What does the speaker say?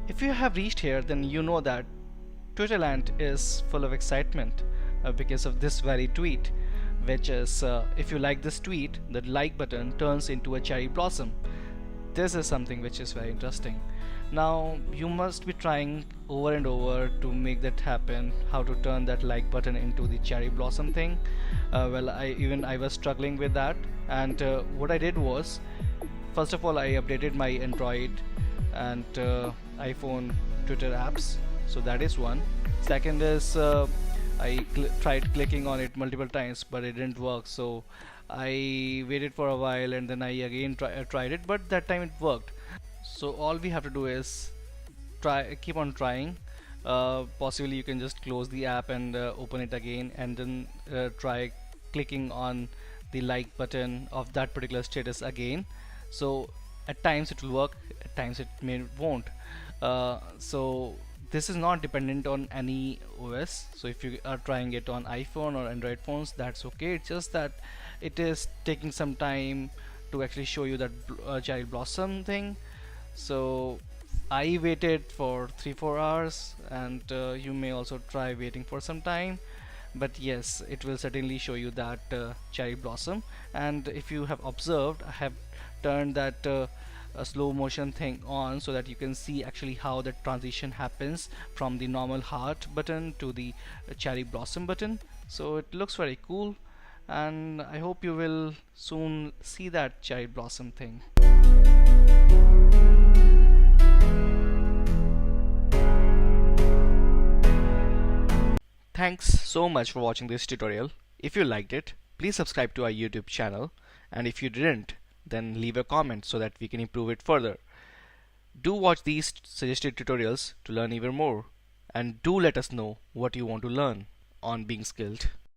If you have reached here, then you know that Twitterland is full of excitement because of this very tweet, which is if you like this tweet, the like button turns into a cherry blossom. This is something which is very interesting. Now you must be trying over and over to make that happen, how to turn that like button into the cherry blossom thing. Well, I was struggling with that, and what I did was, first of all, I updated my Android and iPhone Twitter apps. So that is one. Second is I tried clicking on it multiple times, but it didn't work. So I waited for a while and then I again tried it, but that time it worked. So all we have to do is keep on trying. Possibly you can just close the app and open it again, and then try clicking on the like button of that particular status again. So at times it will work, at times it may won't. So this is not dependent on any OS. So if you are trying it on iPhone or Android phones, that's okay. It's just that it is taking some time to actually show you that cherry blossom thing. So I waited for 3-4 hours, and you may also try waiting for some time. But yes, it will certainly show you that cherry blossom. And if you have observed, I have turned that a slow motion thing on so that you can see actually how the transition happens from the normal heart button to the cherry blossom button. So it looks very cool, and I hope you will soon see that cherry blossom thing. Thanks so much for watching this tutorial. If you liked it, please subscribe to our YouTube channel, and if you didn't, then leave a comment so that we can improve it further. Do watch these suggested tutorials to learn even more, and do let us know what you want to learn on Being Skilled.